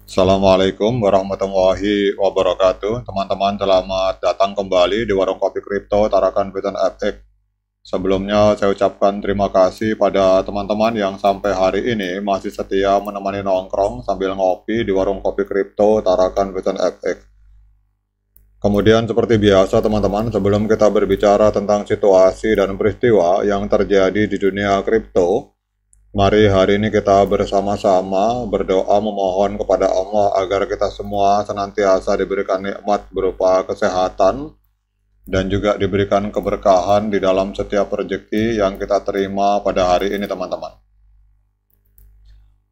Assalamualaikum warahmatullahi wabarakatuh. Teman-teman, selamat datang kembali di Warung Kopi Kripto Tarakan Python FX. Sebelumnya saya ucapkan terima kasih pada teman-teman yang sampai hari ini masih setia menemani nongkrong sambil ngopi di Warung Kopi Kripto Tarakan Python FX. Kemudian seperti biasa teman-teman, sebelum kita berbicara tentang situasi dan peristiwa yang terjadi di dunia kripto, mari hari ini kita bersama-sama berdoa memohon kepada Allah agar kita semua senantiasa diberikan nikmat berupa kesehatan dan juga diberikan keberkahan di dalam setiap rezeki yang kita terima pada hari ini teman-teman.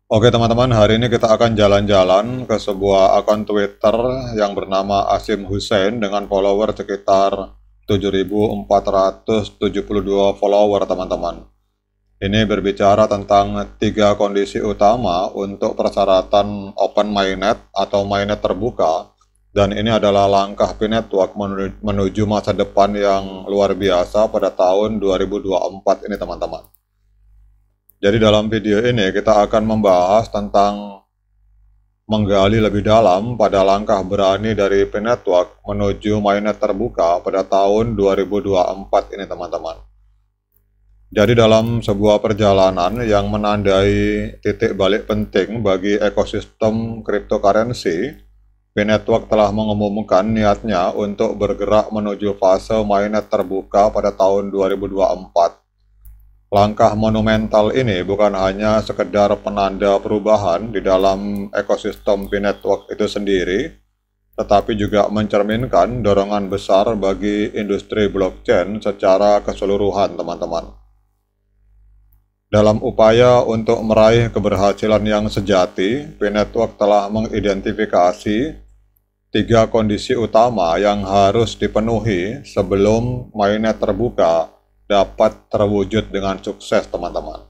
Oke teman-teman, hari ini kita akan jalan-jalan ke sebuah akun Twitter yang bernama Asim Hussein dengan follower sekitar 7.472 follower teman-teman. Ini berbicara tentang 3 kondisi utama untuk persyaratan open mainnet atau mainnet terbuka, dan ini adalah langkah P-Network menuju masa depan yang luar biasa pada tahun 2024 ini teman-teman. Jadi dalam video ini kita akan membahas tentang menggali lebih dalam pada langkah berani dari P-Network menuju mainnet terbuka pada tahun 2024 ini teman-teman. Jadi dalam sebuah perjalanan yang menandai titik balik penting bagi ekosistem cryptocurrency, P-Network telah mengumumkan niatnya untuk bergerak menuju fase mainnet terbuka pada tahun 2024. Langkah monumental ini bukan hanya sekedar penanda perubahan di dalam ekosistem P-Network itu sendiri, tetapi juga mencerminkan dorongan besar bagi industri blockchain secara keseluruhan teman-teman. Dalam upaya untuk meraih keberhasilan yang sejati, P-Network telah mengidentifikasi 3 kondisi utama yang harus dipenuhi sebelum mainnet terbuka dapat terwujud dengan sukses, teman-teman.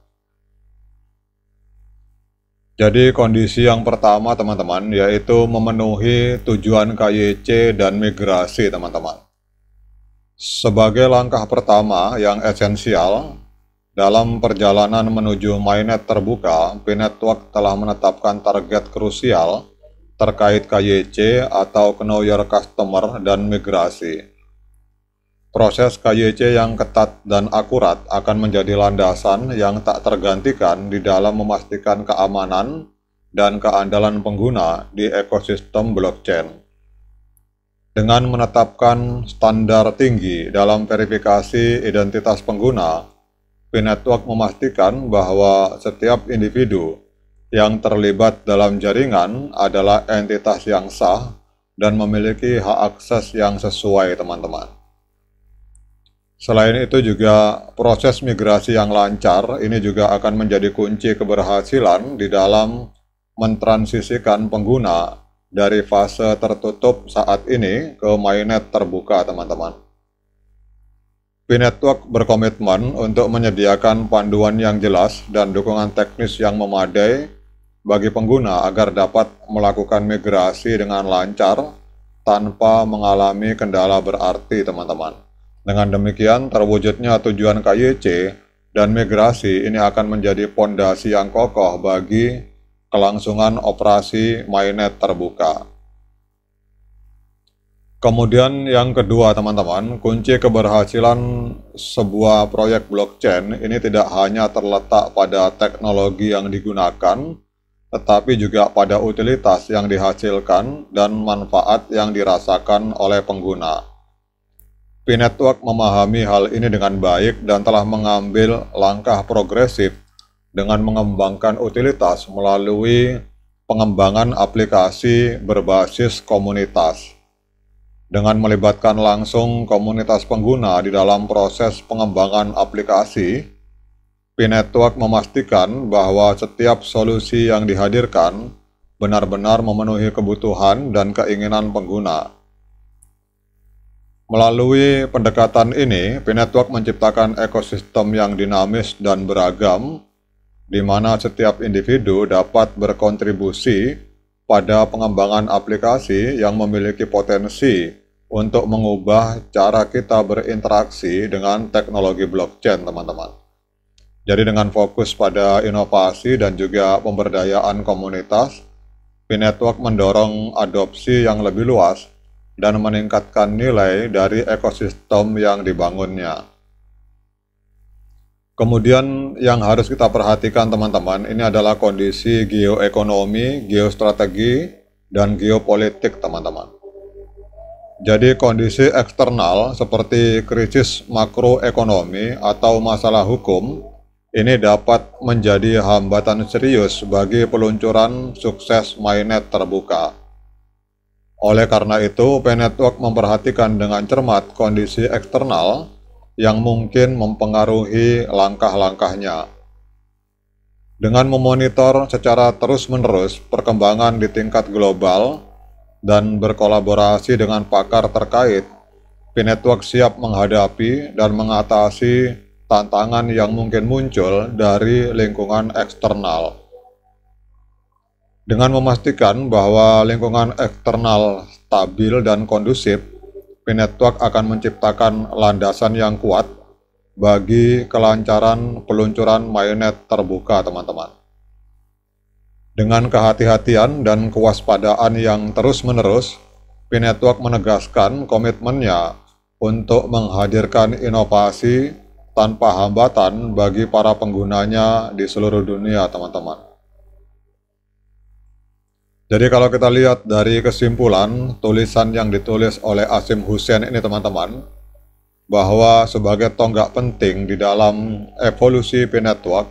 Jadi kondisi yang pertama, teman-teman, yaitu memenuhi tujuan KYC dan migrasi, teman-teman. Sebagai langkah pertama yang esensial, dalam perjalanan menuju mainnet terbuka, P-Network telah menetapkan target krusial terkait KYC atau Know Your Customer dan migrasi. Proses KYC yang ketat dan akurat akan menjadi landasan yang tak tergantikan di dalam memastikan keamanan dan keandalan pengguna di ekosistem blockchain. Dengan menetapkan standar tinggi dalam verifikasi identitas pengguna, P-Network memastikan bahwa setiap individu yang terlibat dalam jaringan adalah entitas yang sah dan memiliki hak akses yang sesuai, teman-teman. Selain itu juga proses migrasi yang lancar ini juga akan menjadi kunci keberhasilan di dalam mentransisikan pengguna dari fase tertutup saat ini ke mainnet terbuka, teman-teman. P-Network berkomitmen untuk menyediakan panduan yang jelas dan dukungan teknis yang memadai bagi pengguna agar dapat melakukan migrasi dengan lancar tanpa mengalami kendala berarti, teman-teman. Dengan demikian, terwujudnya tujuan KYC dan migrasi ini akan menjadi pondasi yang kokoh bagi kelangsungan operasi mainnet terbuka. Kemudian yang kedua, teman-teman, kunci keberhasilan sebuah proyek blockchain ini tidak hanya terletak pada teknologi yang digunakan, tetapi juga pada utilitas yang dihasilkan dan manfaat yang dirasakan oleh pengguna. P-Network memahami hal ini dengan baik dan telah mengambil langkah progresif dengan mengembangkan utilitas melalui pengembangan aplikasi berbasis komunitas. Dengan melibatkan langsung komunitas pengguna di dalam proses pengembangan aplikasi, P-Network memastikan bahwa setiap solusi yang dihadirkan benar-benar memenuhi kebutuhan dan keinginan pengguna. Melalui pendekatan ini, P-Network menciptakan ekosistem yang dinamis dan beragam, di mana setiap individu dapat berkontribusi pada pengembangan aplikasi yang memiliki potensi untuk mengubah cara kita berinteraksi dengan teknologi blockchain, teman-teman. Jadi dengan fokus pada inovasi dan juga pemberdayaan komunitas, P-Network mendorong adopsi yang lebih luas dan meningkatkan nilai dari ekosistem yang dibangunnya. Kemudian yang harus kita perhatikan teman-teman, ini adalah kondisi geoekonomi, geostrategi, dan geopolitik teman-teman. Jadi kondisi eksternal seperti krisis makroekonomi atau masalah hukum, ini dapat menjadi hambatan serius bagi peluncuran sukses mainnet terbuka. Oleh karena itu, P-Network memperhatikan dengan cermat kondisi eksternal yang mungkin mempengaruhi langkah-langkahnya. Dengan memonitor secara terus-menerus perkembangan di tingkat global dan berkolaborasi dengan pakar terkait, P-Network siap menghadapi dan mengatasi tantangan yang mungkin muncul dari lingkungan eksternal. Dengan memastikan bahwa lingkungan eksternal stabil dan kondusif, P-Network akan menciptakan landasan yang kuat bagi kelancaran peluncuran mainnet terbuka, teman-teman. Dengan kehati-hatian dan kewaspadaan yang terus-menerus, P-Network menegaskan komitmennya untuk menghadirkan inovasi tanpa hambatan bagi para penggunanya di seluruh dunia, teman-teman. Jadi kalau kita lihat dari kesimpulan tulisan yang ditulis oleh Asim Hussein ini teman-teman, bahwa sebagai tonggak penting di dalam evolusi P-Network,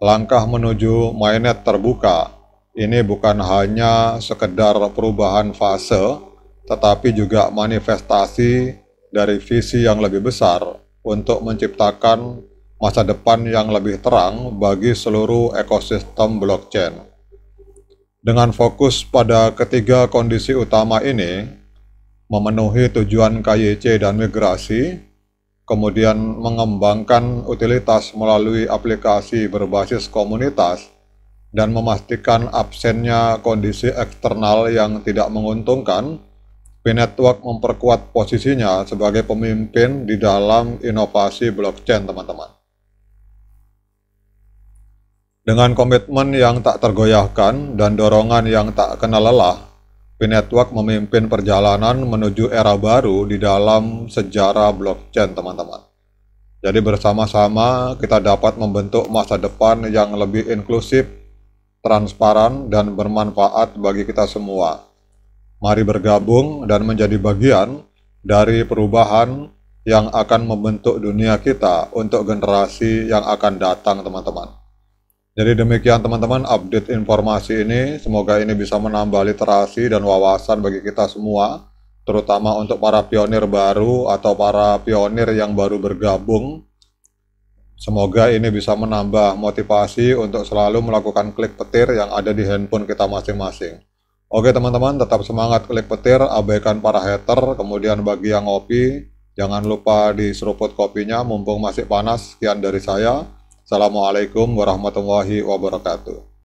langkah menuju mainnet terbuka ini bukan hanya sekedar perubahan fase, tetapi juga manifestasi dari visi yang lebih besar untuk menciptakan masa depan yang lebih terang bagi seluruh ekosistem blockchain. Dengan fokus pada ketiga kondisi utama ini, memenuhi tujuan KYC dan migrasi, kemudian mengembangkan utilitas melalui aplikasi berbasis komunitas, dan memastikan absennya kondisi eksternal yang tidak menguntungkan, P-Network memperkuat posisinya sebagai pemimpin di dalam inovasi blockchain, teman-teman. Dengan komitmen yang tak tergoyahkan dan dorongan yang tak kenal lelah, P-Network memimpin perjalanan menuju era baru di dalam sejarah blockchain, teman-teman. Jadi bersama-sama kita dapat membentuk masa depan yang lebih inklusif, transparan, dan bermanfaat bagi kita semua. Mari bergabung dan menjadi bagian dari perubahan yang akan membentuk dunia kita untuk generasi yang akan datang, teman-teman. Jadi demikian teman-teman update informasi ini, semoga ini bisa menambah literasi dan wawasan bagi kita semua, terutama untuk para pionir baru atau para pionir yang baru bergabung. Semoga ini bisa menambah motivasi untuk selalu melakukan klik petir yang ada di handphone kita masing-masing. Oke teman-teman, tetap semangat klik petir, abaikan para hater, kemudian bagi yang ngopi, jangan lupa diseruput kopinya mumpung masih panas. Sekian dari saya. Assalamualaikum warahmatullahi wabarakatuh.